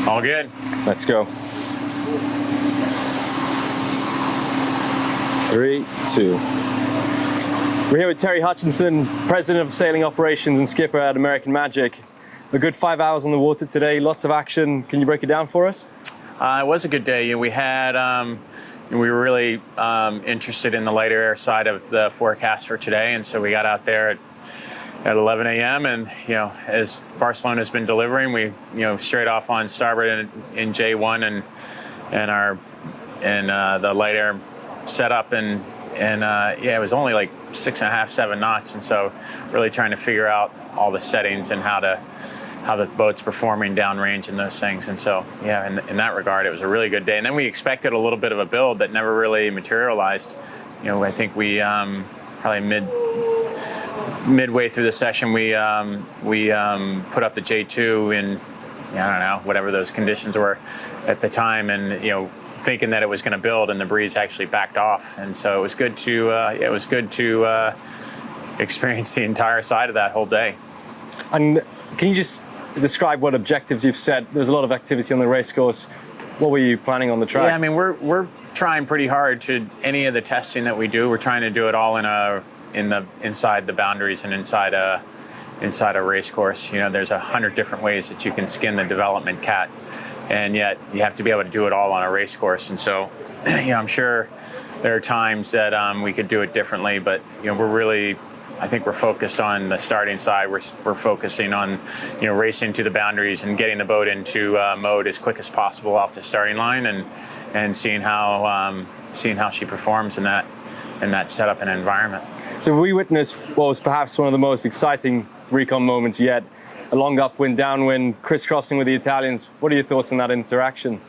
All good. Let's go. 3, 2. We're here with Terry Hutchinson, President of Sailing Operations and Skipper at American Magic. A good 5 hours on the water today, lots of action. Can you break it down for us? It was a good day. We had, we were really interested in the lighter air side of the forecast for today, and so we got out there at 11 a.m. and as Barcelona's been delivering, we straight off on starboard in J1 and the light air setup and it was only like 6.5, 7 knots, and so really trying to figure out all the settings and how the boat's performing downrange and those things. And so in that regard, it was a really good day. And then we expected a little bit of a build that never really materialized. I think we probably midway through the session we put up the J2 in I don't know, whatever those conditions were at the time, and thinking that it was going to build, and the breeze actually backed off. And so it was good to experience the entire side of that whole day. And can you just describe what objectives you've set? There's a lot of activity on the race course. What were you planning on the track? Yeah, I mean, we're trying pretty hard to any of the testing that we do. We're trying to do it all inside the boundaries and inside a race course. There's 100 different ways that you can skin the development cat, and yet you have to be able to do it all on a race course. And so, I'm sure there are times that we could do it differently, but I think we're focused on the starting side. We're focusing on racing to the boundaries and getting the boat into mode as quick as possible off the starting line, and seeing how she performs in that setup and environment. So we witnessed what was perhaps one of the most exciting recon moments yet. A long upwind, downwind, crisscrossing with the Italians. What are your thoughts on that interaction?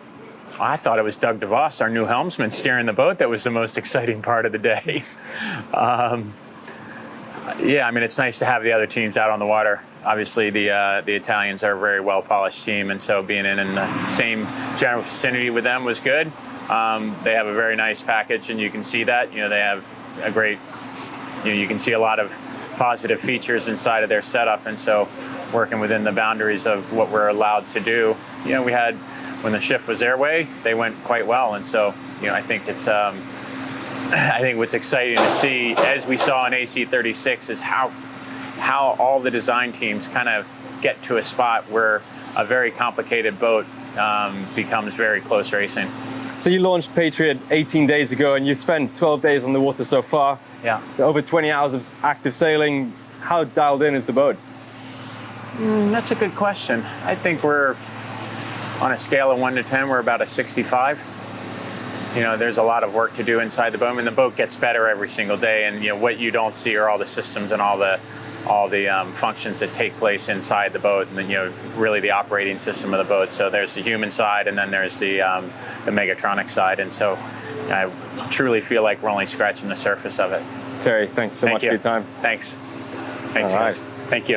I thought it was Doug DeVos, our new helmsman, steering the boat, that was the most exciting part of the day. Yeah, I mean, it's nice to have the other teams out on the water. Obviously, the Italians are a very well-polished team, and so being in the same general vicinity with them was good. They have a very nice package, and you can see that. They have a great, you can see a lot of positive features inside of their setup, and so working within the boundaries of what we're allowed to do. We had, when the shift was airway, they went quite well, and so I think it's I think what's exciting to see, as we saw in AC76, is how all the design teams kind of get to a spot where a very complicated boat becomes very close racing. So you launched Patriot 18 days ago, and you spent 12 days on the water so far. Yeah. So over 20 hours of active sailing. How dialed in is the boat? That's a good question. I think we're, on a scale of 1 to 10, we're about a 65. There's a lot of work to do inside the boat. I mean, the boat gets better every single day, and what you don't see are all the systems and all the functions that take place inside the boat, and then really the operating system of the boat. So there's the human side, and then there's the Megatronic side, and so I truly feel like we're only scratching the surface of it. Terry, thanks so much for your time. Thanks, All right. guys. Thank you.